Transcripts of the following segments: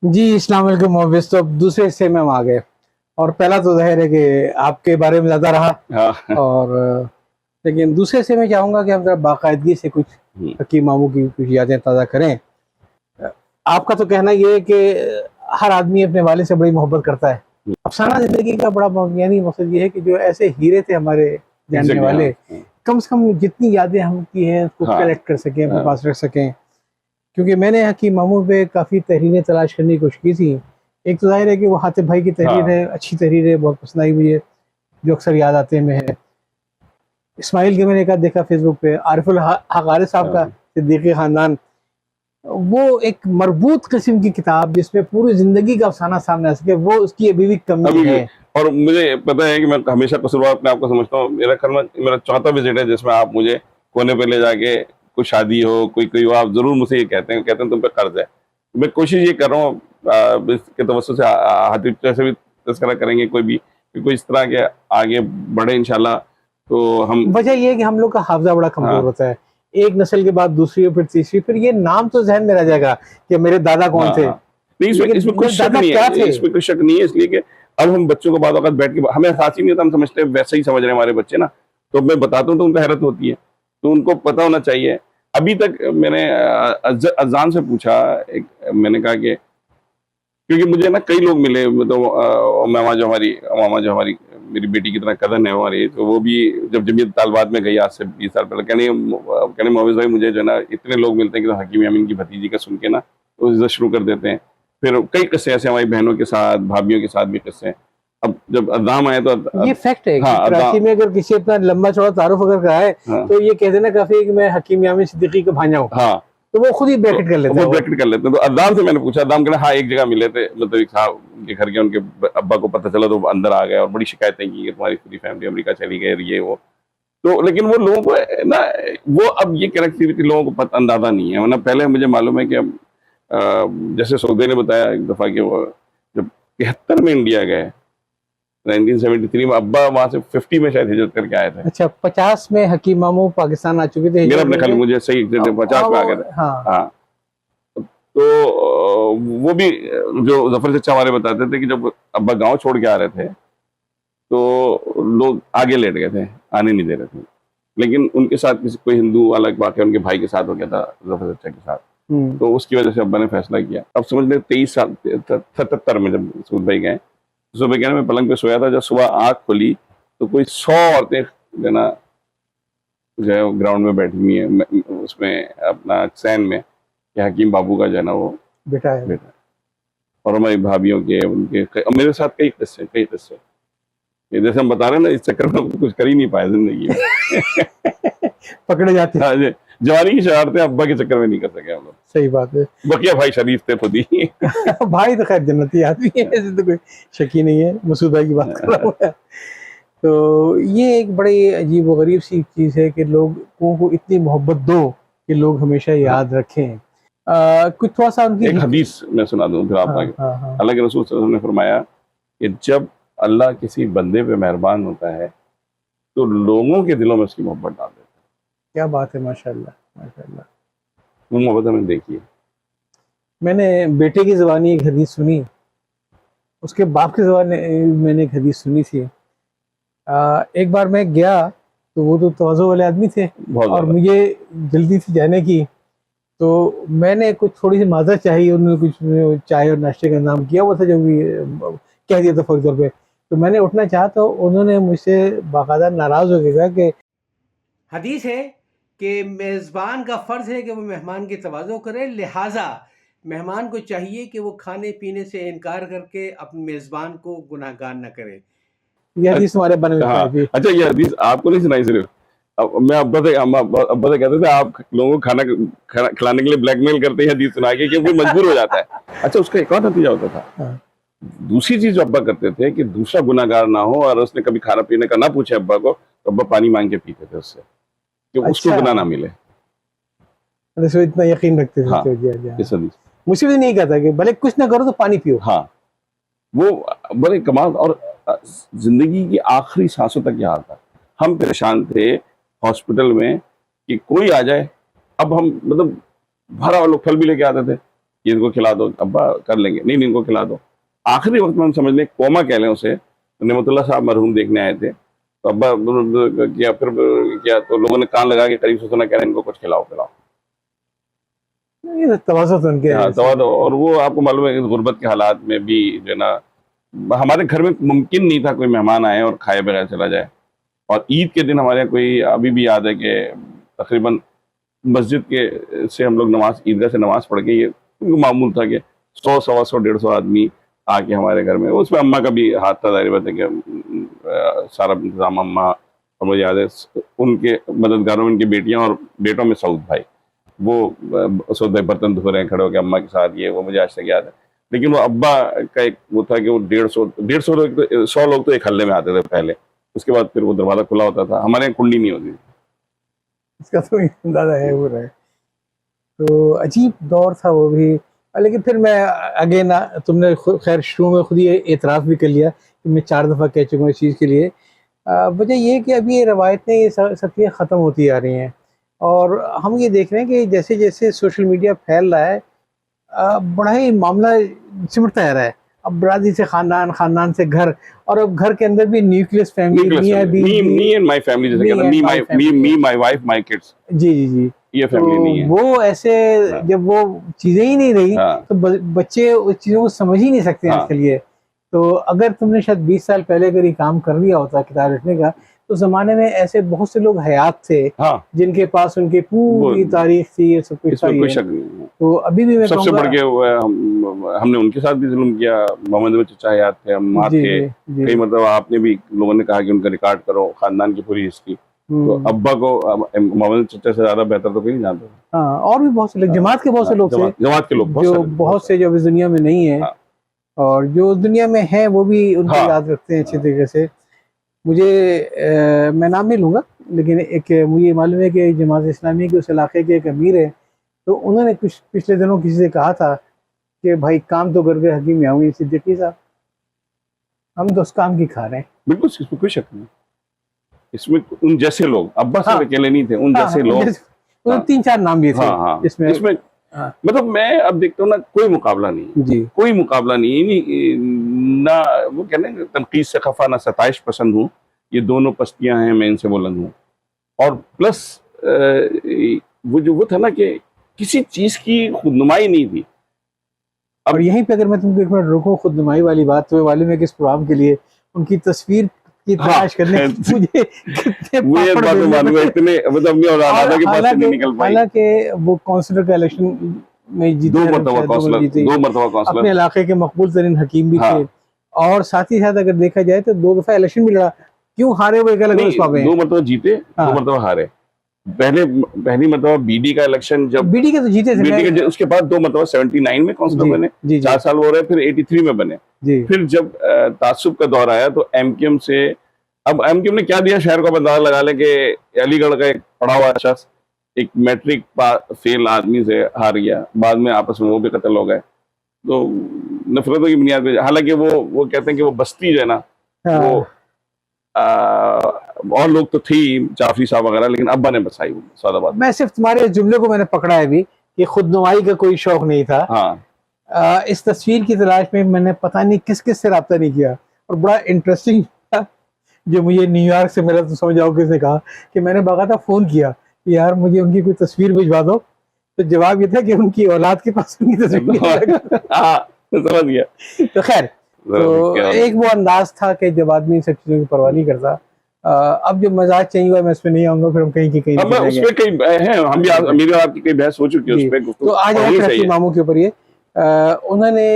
जी अस्सलाम वालेकुम मोहब्बिस। तो अब दूसरे हिस्से में हम आ गए और पहला तो ज़ाहिर है कि आपके बारे में ज़्यादा रहा। हाँ। और लेकिन दूसरे हिस्से में चाहूँगा कि हम ज़रा बाकायदगी से कुछ हम्म, हकीम मामू की कुछ यादें ताज़ा करें। अ, आपका तो कहना ये है कि हर आदमी अपने वालिद से बड़ी मोहब्बत करता है। अफसाना ज़िंदगी का बड़ा यानी मकसद ये है कि जो ऐसे हीरे थे हमारे जानने एग्जैक्टली। वाले, हाँ कम से कम जितनी यादें हम की हैं उसको हाँ कलेक्ट कर सकें, अपने हाँ पास रख सकें। क्योंकि मैंने हकीम मामू पे काफ़ी तहरीरें तलाश करने की कोशिश की थी। एक तो ज़ाहिर है कि वो हातिफ भाई की तहरीर हाँ है, अच्छी तहरीर है, बहुत पसंद आई मुझे, जो अक्सर याद आते हैं है। इस्माइल के मैंने एक आध देखा फेसबुक पे, आरिफुल हक़ारी साहब का हाँ सिद्दीकी ख़ानदान। वो एक मरबूत किस्म की किताब जिसमें पूरी ज़िंदगी का अफ़साना सामने आ सके, वो उसकी अभी भी कमी अभी भी। है। और मुझे पता है कि मैं हमेशा कसूरवार अपने आप को समझता हूँ। मेरा ख्याल में मेरा चौथा विजिट है जिसमें आप मुझे कोने पे ले जाके, कोई शादी हो, कोई हो, आप जरूर मुझे ये कहते हैं तुम पे कर्ज है। मैं कोशिश ये कर रहा हूँ इसके तवज्जो से हाथी से भी तस्करा करेंगे कोई भी कि कोई इस तरह के आगे बढ़े इंशाल्लाह। तो हम वजह ये है कि हम लोग का हाफ़िज़ा बड़ा कमज़ोर हाँ होता है। एक नस्ल के बाद दूसरी, फिर तीसरी, फिर ये नाम तो ज़हन में रह जाएगा कि मेरे दादा कौन हाँ थे, हाँ। नहीं, इसमें लेकिन इसमें कुछ मेरे शक दादा नहीं क्या है, थे? इसमें कोई शक नहीं है, इसलिए कि अब हम बच्चों को बाद वक़्त बैठ के हमें एहसास ही नहीं होता, हम समझते हैं वैसे ही समझ रहे हैं हमारे बच्चे ना। तो मैं बताता हूँ तो उनको हैरत होती है। तो उनको पता होना चाहिए। अभी तक मैंने अज़ान से पूछा, एक मैंने कहा कि क्योंकि मुझे ना कई लोग मिले, मतलब मामा जो हमारी मेरी बेटी की तरह कज़न है हमारी, तो वो भी जब जमीयत तालिबात में गई आज से 20 साल पहले, कहने मोअज़्ज़ज़ भाई मुझे जो है ना इतने लोग मिलते हैं कि हकीम यामीन की भतीजी का सुन के ना तो इज़्ज़त शुरू कर देते हैं। फिर कई किस्से ऐसे हमारी बहनों के साथ, भाभियों के साथ भी किस्से हैं। अब जब अज़ाम आए तो ये फैक्ट है कि हाँ, कराची में अगर किसी इतना लंबा चौड़ा तारुफ अगर कराए, हाँ, तो ये कह देना काफी है कि मैं हकीम यामीन सिद्दीकी का भांजा हूँ, हाँ। तो वो खुद ही तो ब्रैकेट कर लेता वो है वो। ब्रैकेट कर लेते हैं। तो अद्दाम से मैंने पूछा, अद्दाम कहना हाँ, एक जगह मिले थे, मतलब एक साहब के घर के उनके अब्बा को पता चला तो वो अंदर आ गए और बड़ी शिकायतें की कि तुम्हारी पूरी फैमिली अमेरिका चली गई, ये वो। तो लेकिन वो लोगों को ना, वो अब ये कनेक्टिविटी लोगों को अंदाजा नहीं है, वरना पहले मुझे मालूम है कि अब जैसे सौदे ने बताया एक दफा कि वो जब 73 में इंडिया गए, 1973 में, अब्बा वहां से 50 में शायद हिजरत करके आए थे। अच्छा, 50 में हकीम मामू पाकिस्तान आ चुके थे मेरा हिजरत अपने ख्याल करके। मुझे सही हाँ 50 में आ गए थे। हाँ। हाँ। तो वो भी जो जफर चचा हमारे बताते थे कि जब अब्बा गांव छोड़ के आ रहे थे तो लोग आगे लेट गए थे, आने नहीं दे रहे थे। लेकिन उनके साथ किसी कोई हिंदू वाला एक वाकया उनके भाई के साथ हो गया था, जफर चचा के साथ। तो उसकी वजह से अब्बा ने फैसला किया। अब समझ लें 23 साल 77 में जब सूद भाई गए, सुबह कहना मैं पलंग पे सोया था, जब सुबह आंख खुली तो कोई 100 औरतें जो है ना जो है ग्राउंड में बैठी हुई है, उसमें अपना सैन में, कि हकीम बाबू का जो है ना वो बेटा है। बेटा। और हमारी भाभीियों के, उनके और मेरे साथ कई किस्से ये जैसे हम बता रहे हैं ना, इस चक्कर में हम कुछ कर ही नहीं पाए जिंदगी में। पकड़े जाते। हाँ जी, जवानी की शरारतें अब्बा के चक्कर में नहीं कर सके हम लोग। सही बात है। बकिया भाई शरीफ थे खुद ही। भाई तो खैर जन्नती आदमी है, ऐसे तो कोई शक ही नहीं है। मसूद भाई की बात कर रहा हूँ मैं। तो ये एक बड़ी अजीब व गरीब सी चीज़ है कि लोगों को इतनी मोहब्बत दो कि लोग हमेशा हाँ, याद रखें। कुछ थोड़ा सा उनकी एक हदीस मैं सुना दूं फिर आप हाँ आगे। हाँ हाँ। अल्लाह के रसूल सल्लल्लाहु अलैहि वसल्लम ने फरमाया कि जब अल्लाह किसी बंदे पे मेहरबान होता है तो लोगों के दिलों में उसकी मोहब्बत डाल देता है। क्या बात है, माशाल्लाह माशाल्लाह। वो मोहब्बत हमने देखी है। मैंने बेटे की ज़बानी एक हदीस सुनी, उसके बाप की ज़बानी मैंने एक हदीस सुनी थी। एक बार मैं गया तो वो तो तवाज़ो वाले आदमी थे बहुत और ज्यादा। मुझे जल्दी थी जाने की। तो मैंने कुछ थोड़ी सी माज़रत चाहिए, उन्होंने कुछ चाय और नाश्ते का इंतज़ाम किया हुआ था, जो भी कह दिया था फ़ौरी तौर पे। तो मैंने उठना चाहा तो उन्होंने मुझसे बाकायदा नाराज़ हो के कहा कि हदीस है कि मेज़बान का फ़र्ज़ है कि वो मेहमान की तवाज़ो करे, लिहाजा मेहमान को चाहिए कि वो खाने पीने से इनकार करके अपने मेज़बान को गुनाहगार न करे। ये हदीस तुम्हारे बने में हाँ, पाई थी। अच्छा, ये हदीस आपको नहीं सुनाई सिर्फ। अब मैं अब्बा से कहते थे आप लोगों को खाना खिलाने के लिए ब्लैकमेल करते हैं हदीस सुना के, क्योंकि मजबूर हो जाता है। अच्छा, उसका एक और नतीजा होता था। हाँ। दूसरी चीज जो अब्बा करते थे कि दूसरा गुनाहगार ना हो और उसने कभी खाना पीने का ना पूछे अब्बा को, तो अब्बा पानी मांग के पीते थे उससे कि उसको अच्छा, गुनाह ना मिले। इसमें इतना यकीन रखते थे हाँ, तो जी जी इस हाँ। हदीस। मुझसे भी नहीं कहता कि भले कुछ ना करो तो पानी पियो। हाँ, वो बड़े कमाल। और जिंदगी की आखिरी सांसों तक यह हाल था। हम परेशान थे हॉस्पिटल में कि कोई आ जाए। अब हम मतलब भरा हुआ लोग फल भी लेके आते थे, कि इनको खिला दो, अब्बा कर लेंगे, नहीं नहीं इनको खिला दो। आखिरी वक्त में हम समझ लें कोमा कह लें उसे, नेमतुल्ला साहब मरहूम देखने आए थे, तो अब्बा किया, फिर किया तो लोगों ने कान लगा के करीब से सुना, कह रहे इनको कुछ खिलाओ खिलाओ। ये तवाज़ुन तो उनके हाँ तवाज़ुन। और वो आपको मालूम है गुर्बत के हालात में भी जो है ना, हमारे घर में मुमकिन नहीं था कोई मेहमान आए और खाए बगैर चला जाए। और ईद के दिन हमारे यहाँ कोई अभी भी याद है कि तकरीबन मस्जिद के से हम लोग नमाज, ईदगाह से नमाज पढ़ के, ये मामूल था कि 100, 125, 150 आदमी आके हमारे घर में, उसमें अम्मा का भी हाथ था, जाहिर बात है कि सारा इंतजाम अम्मा, और मुझे याद है उनके मददगारों में उनकी बेटियां और बेटों में सऊद भाई, वो सऊद भाई बर्तन धो रहे हैं खड़े होकर अम्मा के साथ, ये वो मुझे आज तक याद है। लेकिन वो अब्बा का एक वो था कि वो 150 लोग, 100 लोग तो एक हल्ले में आते थे पहले, उसके बाद फिर वो दरवाजा खुला होता था, हमारे यहाँ कुंडी नहीं होती थी। इसका तो अंदाजा है वो रहे। तो अजीब दौर था वो भी। लेकिन फिर मैं अगेन, तुमने खैर शुरू में खुद ही एतराफ़ भी कर लिया कि मैं 4 दफ़ा कह चुका हूँ इस चीज़ के लिए। वजह ये है कि अभी ये रवायतें, ये सब चीज़ें ख़त्म होती आ रही हैं, और हम ये देख रहे हैं कि जैसे जैसे सोशल मीडिया फैल रहा है, बड़ा ही मामला सिमटता जा रहा है। अब बरादरी से खानदान, खानदान से घर, और अब घर के अंदर भी nucleus family, me and my family, जैसे कहते हैं मी माय वाइफ माय किड्स। जी जी जी, ये फैमिली नहीं है। वो ऐसे जब वो चीजें ही नहीं रही तो बच्चे उस चीजों को समझ ही नहीं सकते आज के लिए। तो अगर तुमने शायद 20 साल पहले अगर ये काम कर लिया होता किताब लिखने का, तो जमाने में ऐसे बहुत से लोग हयात थे जिनके पास उनकी पूरी तारीख थी, ये सब कुछ था। कोई शक नहीं। तो अभी भी मैं सबसे बढ़ के हमने उनके साथ भी जुल्म किया। मोहम्मद चचा हयात थे, अम्मा थे, कई मतलब आपने भी लोगों ने कहा कि उनका रिकॉर्ड करो खानदान की पूरी हिस्ट्री। तो अब्बा को मोहम्मद चचा से ज्यादा बेहतर तो कोई नहीं जानता। हाँ, और भी बहुत से लोग, जमात के बहुत से लोग थे, जमात के लोग जो बहुत से जो इस दुनिया में नहीं है, और जो दुनिया में है वो भी उनको याद रखते हैं अच्छी तरीके से। मुझे मैं नाम नहीं लूँगा, लेकिन एक मुझे मालूम है कि जमात इस्लामी के उस इलाके के एक अमीर है, तो उन्होंने कुछ पिछले दिनों किसी से कहा था कि भाई काम तो कर गए हकीम यामी सिद्दीकी साहब, हम तो उस काम की खा रहे हैं। बिल्कुल, इसमें कोई शक नहीं। इसमें उन जैसे लोग, अब्बा साहब अकेले नहीं थे, उन जैसे लोग 3-4 नाम भी थे इसमें। मतलब मैं अब देखता हूँ ना, कोई मुकाबला नहीं जी, कोई मुकाबला नहीं ना। वो कहते हैं तनकीद से खफा ना सताइश पसंद हूँ, ये दोनों पस्तियां हैं, मैं इनसे बुलंद हूँ। और प्लस वो था ना कि किसी चीज की खुदनुमाई नहीं थी। और यहीं पे अगर मैं तुमको एक मिनट रोकूं, खुदनुमाई वाली बात, तो मालूम है कि इस प्रोग्राम के लिए उनकी तस्वीर की तलाश करने मुझे इतने मतलब अपनी औलाद के पास से नहीं निकल पाई। हालांकि वो काउंसिलर का इलेक्शन में जीते, 2 मरतबा काउंसिलर, अपने इलाके के मकबूल तरीन हकीम भी थे, और साथ ही साथ अगर देखा जाए तो 2 दफा इलेक्शन भी लड़ा। क्यों हारे वो एक अलग बात है। 2 मरतबा जीते, 2 मरतबा हारे। पहली मरतबा बीडी का इलेक्शन, जब बीडी के तो जीते थे, उसके बाद 2 मरतबा 79 में काउंसिलर बने, 4 साल हो रहे, फिर 83 में बने। फिर जब तासुब का दौर आया तो एमक्यूएम से, अब एमक्यूएम ने क्या दिया, शहर को अंदाजा लगा ले कि अलीगढ़ का एक पढ़ा हुआ शख्स एक मैट्रिक फेल आदमी से हार गया, बाद में आपस में वो भी कत्ल हो गए। तो नफरतों की बुनियाद पे, हालांकि वो कहते हैं कि वो बस्ती जो है ना, वो और लोग तो थी जाफरी साहब वगैरह, लेकिन अब्बा ने बसाई वो सादा बात। मैं सिर्फ तुम्हारे जुमले को मैंने पकड़ा है अभी कि खुदनुमाई का कोई शौक नहीं था। इस तस्वीर की तलाश में मैंने पता नहीं किस किस से रब्ता नहीं किया, और बड़ा इंटरेस्टिंग था जो मुझे न्यूयॉर्क से मिला, तो समझ आओ किसने कहा कि मैंने बाकायदा फोन किया कि यार मुझे उनकी कोई तस्वीर भिजवा दो, तो जवाब ये था कि उनकी औलाद के पास उनकी तस्वीर समझ गया। तो खैर, तो एक वो अंदाज था कि जब आदमी सब चीजों की परवाह नहीं करता। अब जो मजाक चाहिए हुआ मैं इसमें नहीं आऊंगा, फिर हम कहीं की कहीं उसमें कहीं हैं, हम भी मेरी और आपकी कई बहस हो चुकी है उस पे। तो आज तरक्की मामू के ऊपर ये उन्होंने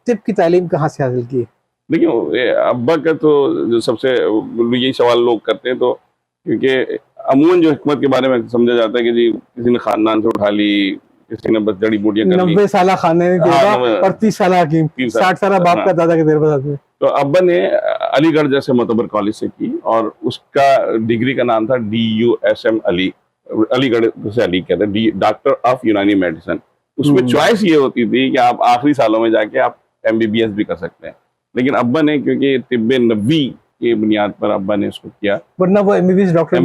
तिब की तालीम कहाँ से हासिल की? देखिए अब्बा का तो जो सबसे यही सवाल लोग करते हैं, तो क्योंकि अमूमन जो हिकमत के बारे में समझा जाता है कि जी किसी ने खानदान से उठा ली, किसी ने बस जड़ी बूटियां कर ली, 90 साल खाने और 30 साल हकीम, 60 साल बाप का दादा के देर बाद में। तो अब्बा ने अलीगढ़ जैसे मोतबर कॉलेज से की, और उसका डिग्री का नाम था DUSM अली, अलीगढ़ से अली कहते हैं, डॉक्टर ऑफ यूनानी मेडिसिन। उसमें चॉइस ये होती थी कि आप आखिरी सालों में जाके आप MBBS भी कर सकते हैं, लेकिन अब्बा ने क्योंकि तिब्बे नबी की बुनियाद पर अब्बा ने उसको किया, वरना वो MBBS डॉक्टर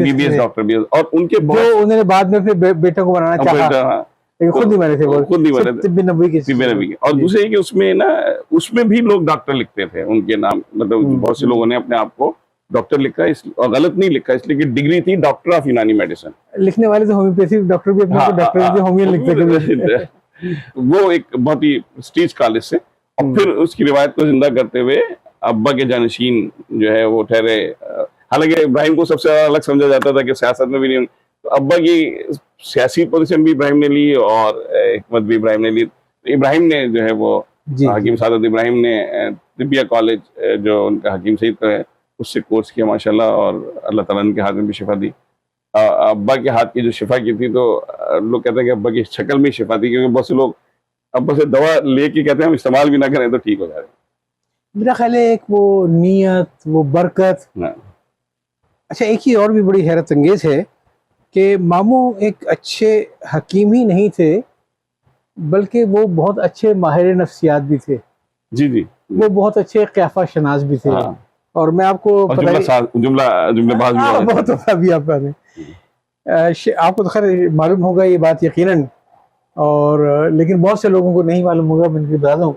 भी, और उनके जो उन्होंने बाद में फिर बेटों को बनाना चाहा। लेकिन खुद नहीं मरे थे वो, खुद नहीं मरे थे, तिब्बी नबी की तिब्बी नबी की। और दूसरे ये कि उसमें ना, उसमें भी लोग डॉक्टर लिखते थे उनके नाम, मतलब बहुत से लोगों ने अपने आप को डॉक्टर लिखा है, और गलत नहीं लिखा, इसलिए कि डिग्री थी डॉक्टर ऑफ यूनानी मेडिसिन। लिखने वाले तो होम्योपैथिक डॉक्टर भी अपने हाँ, को डॉक्टर होमियो लिखते कभी। वो एक बहुत ही प्रेस्टीज कॉलेज से। और फिर उसकी रिवायत को जिंदा करते हुए अब्बा के जानशीन जो है वो ठहरे। हालांकि इब्राहिम को सबसे ज्यादा अलग समझा जाता था कि सियासत में भी नहीं, तो अब्बा की सियासी पोजीशन भी इब्राहिम ने ली और हिकमत भी इब्राहिम ने ली। तो इब्राहिम ने जो है वो हकीम सादत इब्राहिम ने तिबिया कॉलेज जो उनका हकीम सईद का है उससे कोर्स किया माशाल्लाह, और अल्लाह ताला उनके हाथ में भी शिफा दी। अब्बा के हाथ की जो शिफा की थी, तो लोग कहते हैं कि अब्बा की शक्ल में शिफा थी, क्योंकि बहुत से लोग अब्बा से दवा लेके कहते हैं हम इस्तेमाल भी ना करें तो ठीक हो जाए। मेरा ख्याल है एक वो नियत, वो बरकत। अच्छा, एक ही और भी बड़ी हैरत अंगेज है कि मामू एक अच्छे हकीम ही नहीं थे, बल्कि वो बहुत अच्छे माहिर नफ्सियात भी थे। जी जी, वो बहुत अच्छे क़याफ़ा शनास भी थे। हाँ। और मैं आपको बहुत भी आपका आपको तो खैर मालूम होगा ये बात यकीनन, और लेकिन बहुत से लोगों को नहीं मालूम होगा। मैं इनकी बता दूँ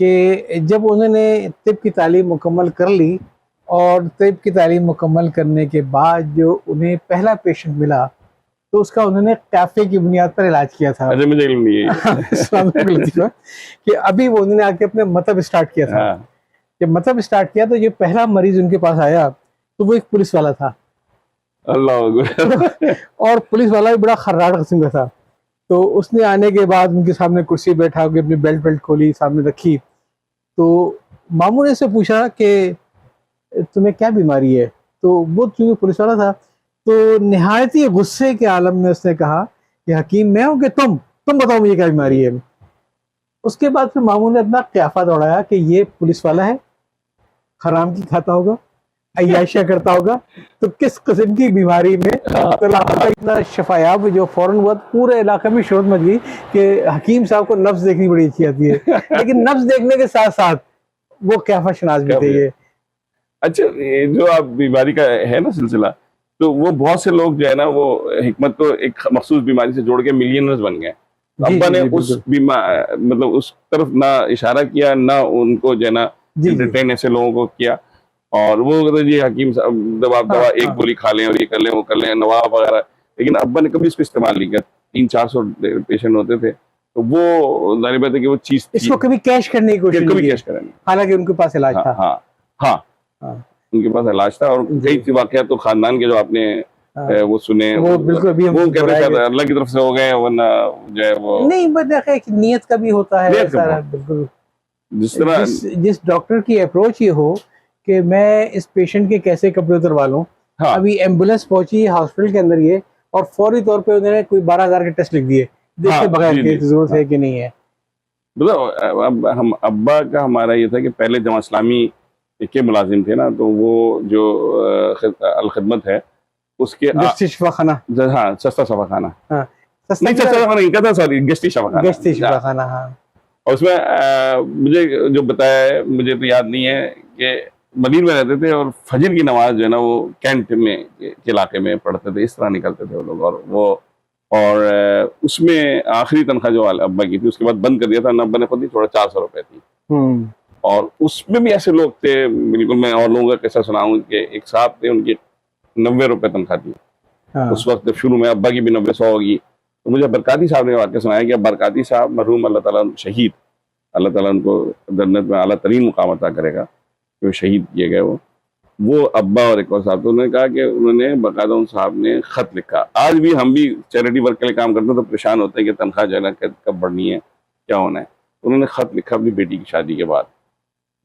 कि जब उन्होंने तिब की तालीम मुकम्मल कर ली, और तिब की तालीम मुकम्मल करने के बाद जो उन्हें पहला पेशेंट मिला, तो उसका उन्होंने कैफे की बुनियाद पर इलाज किया था। अच्छा, मुझे इल्म नहीं है कि अभी वो उन्होंने आके अपने मतलब स्टार्ट किया था। जब मतलब स्टार्ट किया तो जो पहला मरीज उनके पास आया तो वो एक पुलिस वाला था। अल्लाह और पुलिस वाला भी बड़ा खर्राट किस्म का था। तो उसने आने के बाद उनके सामने कुर्सी बैठा के अपनी बेल्ट खोली, सामने रखी। तो मामू ने से पूछा कि तुम्हें क्या बीमारी है? तो वो चूंकि पुलिस वाला था, तो निहायत ही गुस्से के आलम में उसने कहा कि हकीम मैं हूं कि तुम बताओ मुझे क्या बीमारी है। उसके बाद फिर मामू ने अपना क़याफ़ा दौड़ाया कि ये पुलिस वाला है, हराम की खाता होगा, अय्याशिया करता होगा, तो किस किस्म की बीमारी में तो इतना शफायाब जो फौरन हुआ, पूरे इलाके में शोर मच गई कि हकीम साहब को नफ्स देखनी बड़ी अच्छी आती है। लेकिन नफ्स देखने के साथ साथ वो क़याफ़ा शनास भी थे ये। अच्छा, ये जो आप बीमारी का है ना सिलसिला, तो वो बहुत से लोग जो है ना वो हिकमत को एक मखसूस बीमारी से जोड़ के मिलियनर्स बन गए। अब्बा ने उस बीमार मतलब उस तरफ ना इशारा किया, ना उनको जो है ना एंटरटेन ऐसे लोगों को किया। और वो कहते जी हकीम साहब दवा एक गोली खा लें और ये कर लें वो कर लें, नवाब वगैरह। लेकिन अब्बा ने कभी इसको इस्तेमाल नहीं किया। 300-400 पेशेंट होते थे, तो वो जाहिर बात है कि वो चीज इसको कभी कैश करने की कोशिश कभी कैश करें, हालांकि उनके पास इलाज था। हाँ, उनके पास इलाज था। और कई वाकयात तो खानदान के जो आपने वो सुने, वो बिल्कुल भी वो कहते हैं अल्लाह की तरफ से हो गए, वरना जो है वो नहीं, बट नियत का भी होता है सारा। बिल्कुल जिस तरह जिस डॉक्टर की अप्रोच ये हो कि मैं इस पेशेंट के कैसे कपड़े उतरवा लूं। अभी एम्बुलेंस पहुंची हॉस्पिटल के अंदर ये, और फौरी तौर पे उन्होंने कोई 12,000 के टेस्ट लिख दिए, देखे बगैर कि जरूरत है कि नहीं है। मतलब अब हम अब्बा का हमारा ये था कि पहले जमा इस्लामी के मुलाजिम थे ना, तो वो जो अल-खिदमत है उसके गश्ती शफाखाना, हाँ सस्ता शफाखाना, नहीं सस्ता शफाखाना इनका था, सॉरी गश्ती शफाखाना। और उसमें मुझे जो बताया है, मुझे तो याद नहीं है, कि मदीन में रहते थे और फजर की नमाज जो है ना वो कैंट में के इलाके में पढ़ते थे, इस तरह निकलते थे वो लोग। और उसमें आखिरी तनख्वाह जो अब्बा की थी उसके बाद बंद कर दिया था, अब्बा ने खुद ही थोड़ा 400 रुपए थी। और उसमें भी ऐसे लोग थे, बिल्कुल मैं और लोगों का कैसा सुनाऊं कि एक साहब थे उनकी 90 रुपए तनख्वाह थी। उस वक्त जब शुरू में अब्बा की भी 90-100 होगी, तो मुझे बरकाती साहब ने वाक़या सुनाया कि बरकाती साहब मरहूम अल्लाह ताला शहीद, अल्लाह ताला उनको जन्नत में आला तरीन मुकाम अता करेगा, जो शहीद किए गए वो अब्बा और एक और साहब। तो उन्होंने कहा कि उन्होंने बाकायदा उन साहब ने खत लिखा। आज भी हम भी चैरिटी वर्क के लिए काम करते हैं तो परेशान होते हैं कि तनख्वाह जो है ना कब बढ़नी है, क्या होना है। उन्होंने खत लिखा अपनी बेटी की शादी के बाद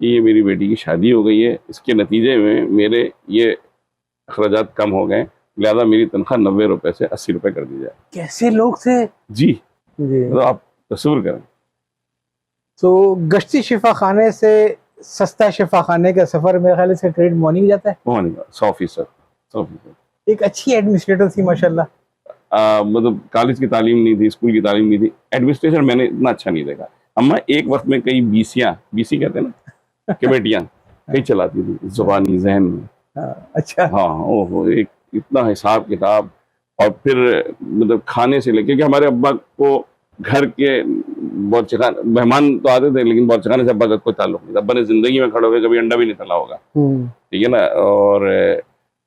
कि ये मेरी बेटी की शादी हो गई है, इसके नतीजे में मेरे ये अखराजात कम हो गए, लिहाजा मेरी तनख्वाह 90 रुपए से 80 रुपए कर दी जाए। कैसे लोग थे जी, तो आप तस्वीर करें। तो गश्ती शिफा खाने से सस्ता शिफा खाने का सफर मेरे ख्याल से क्रेडिट मॉर्निंग जाता है। मॉर्निंग 100%। एक अच्छी एडमिनिस्ट्रेटर थी माशाल्लाह। मतलब कॉलेज की तालीम नहीं थी, स्कूल की तालीम नहीं थी, एडमिनिस्ट्रेशन मैंने इतना अच्छा नहीं देखा। अम्मा एक वक्त में कई बीसी कहते हैं ना, कमेटियां कई चलाती थी जुबानी जहन में। अच्छा, हाँ, ओहो, एक इतना हिसाब किताब और फिर मतलब खाने से लेके, क्योंकि हमारे अब्बा को घर के बहुत मेहमान तो आते थे, लेकिन बहुत से अब्बा का कोई ताल्लुक नहीं था। अब्बा ने जिंदगी में खड़े होकर कभी अंडा भी नहीं तला होगा, ठीक है ना। और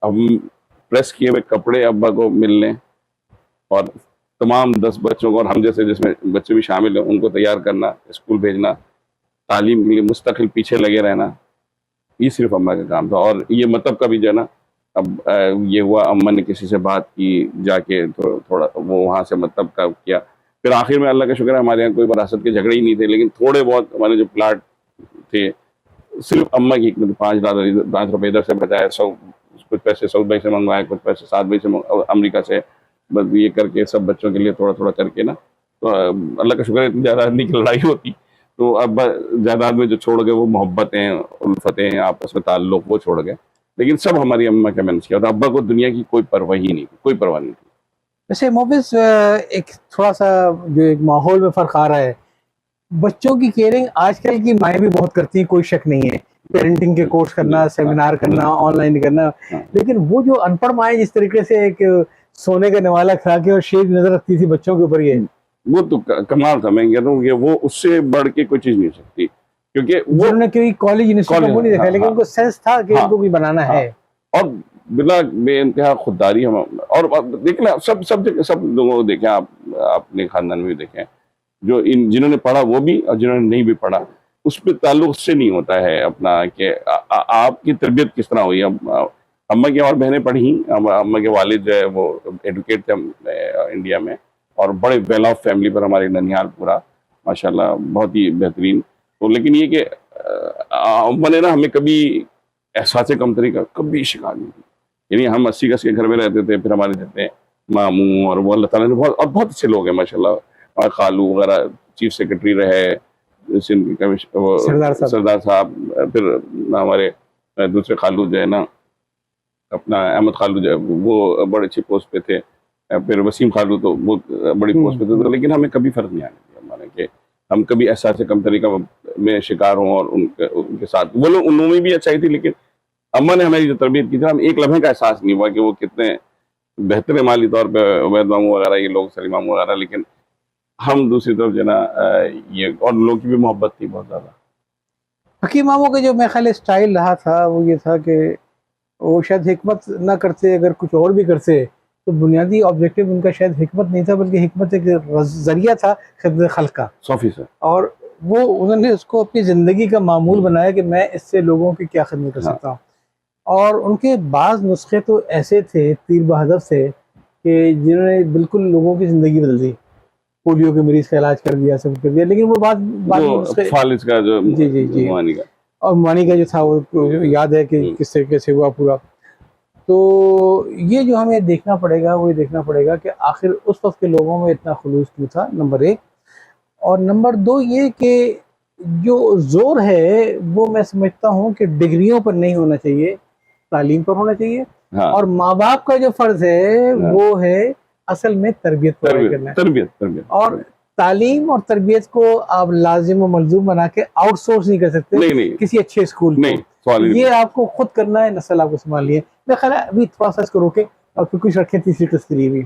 हम प्रेस किए हुए कपड़े अब्बा को मिलने, और तमाम 10 बच्चों को, और हम जैसे जिसमें बच्चे भी शामिल हैं, उनको तैयार करना, स्कूल भेजना, तालीम के लिए मुस्तकिल पीछे लगे रहना, ये सिर्फ अम्मा का काम था। और ये मतलब का भी जो है ना, अब ये हुआ, अम्मा ने किसी से बात की जाके, तो थोड़ा वो वहाँ से मतलब का किया। फिर आखिर में अल्लाह का शुक्र है हमारे यहाँ कोई विरासत के झगड़े ही नहीं थे, लेकिन थोड़े बहुत हमारे जो प्लाट थे, सिर्फ अम्मा की मतलब 5 रुपए इधर से बचाए, कुछ पैसे सऊद भाई से मंगवाए, कुछ पैसे साद भाई से अमेरिका से, बस ये करके सब बच्चों के लिए थोड़ा थोड़ा करके ना, तो अल्लाह का शुक्र है इतनी जायदाद की लड़ाई होती तो अब जायदाद में जो छोड़ गए वो मोहब्बतें, उल्फतें, आपस में ताल्लुक, वो छोड़ गए। लेकिन सब हमारी अम्मा के मैनेज किया, और अब्बा को दुनिया की कोई परवाह ही नहीं थी, कोई परवाह नहीं थी। वैसे मोबिस एक थोड़ा सा जो एक माहौल में फर्क आ रहा है, बच्चों की केयरिंग आजकल की माएँ भी बहुत करती हैं, कोई शक नहीं है। पेरेंटिंग के कोर्स करना, सेमिनार करना, ऑनलाइन करना, लेकिन वो जो अनपढ़ माएँ जिस तरीके से एक सोने का निवाला खा के और शेर नजर रखती थी बच्चों के ऊपर, ये वो तो कमाल था। मैं कहता हूँ कि वो उससे बढ़ के कोई चीज नहीं हो सकती, क्योंकि वो उन्होंने कोई कॉलेज यूनिवर्सिटी वो नहीं देखा, लेकिन उनको सेंस था कि इनको भी बनाना है, और बिना बेइंतहा खुददारी हम। और देखना सब सब लोगों को देखें, आप अपने खानदान में भी देखें, जो जिन्होंने पढ़ा वो भी, और जिन्होंने नहीं भी पढ़ा, उस पर ताल्लुक उससे नहीं होता है अपना कि आपकी तरबियत किस तरह हुई। अम्मा की और बहनें पढ़ी, अम्मा के वालिद जो है वो एडवोकेट थे इंडिया में, और बड़े वेल ऑफ फैमिली पर हमारे ननिहाल पूरा माशाल्लाह बहुत ही बेहतरीन। तो लेकिन ये कि अम्मा ने ना हमें कभी एहसास कमतरी का कभी शिकार नहीं की। यानी हम 80 गज के घर में रहते थे, फिर हमारे जितने मामू और वो अल्लाह ताला ने बहुत अच्छे लोग हैं माशाल्लाह, और खालू वगैरह चीफ सेक्रेटरी रहे सरदार साहब, फिर हमारे दूसरे खालू जो है ना अपना अहमद खालू जो है वो बड़े अच्छी पोस्ट पे थे, फिर वसीम खालू तो वो बड़ी पोस्ट पे थे। लेकिन हमें कभी फर्क नहीं आने दिया, माने कि हम कभी एहसास कमतरी का में शिकार हों, और उनके साथ वो लोग, उन्होंने भी अच्छाई थी, लेकिन अम्मा ने हमारी जो तरबियत की थी, हम एक लम्हे का एहसास नहीं हुआ कि वो कितने बेहतर है माली तौर पे, उबैद मामू वगैरह ये लोग, सलीम मामू वगैरह। लेकिन हम दूसरी तरफ जो ना ये, और लोगों की भी मोहब्बत थी बहुत ज़्यादा। हकीम मामू का जो मेरे ख्याल स्टाइल रहा था वो ये था कि वो शायद हिकमत ना करते, अगर कुछ और भी करते तो बुनियादी ऑब्जेक्टिव उनका शायद हिकमत नहीं था, बल्कि हिकमत एक जरिया था खिदमत खल्क का। 100%। और वो उन्होंने उसको अपनी ज़िंदगी का मामूल बनाया कि मैं इससे लोगों की क्या खिदमत कर सकता हूँ। और उनके बाज़ नुस्खे तो ऐसे थे, तीर बहादुर से, कि जिन्होंने बिल्कुल लोगों की ज़िंदगी बदल दी। पोलियो के मरीज का इलाज कर दिया, सब कर दिया, लेकिन वो बात फालिज का जो जी और मानी का जो था वो याद है कि किस तरीके से हुआ पूरा। तो ये जो हमें देखना पड़ेगा, वो ये देखना पड़ेगा कि आखिर उस वक्त के लोगों में इतना खुलूस क्यों था, नंबर 1। और नंबर 2 ये कि जो जोर है वो मैं समझता हूँ कि डिग्रियों पर नहीं होना चाहिए, तालीम पर होना चाहिए। और माँ बाप का जो फर्ज है वो है असल में तरबियत करना, तरबियत। और तालीम और तरबियत को आप लाजिम और मलजूम बना के आउटसोर्स नहीं कर सकते, नहीं। किसी अच्छे स्कूल में ये आपको खुद करना है, नस्ल आपको संभालनी है। मैं ख्याल अभी थोड़ा सा इसको रोके और फिर कुछ रखें तीसरी तस्वीर भी।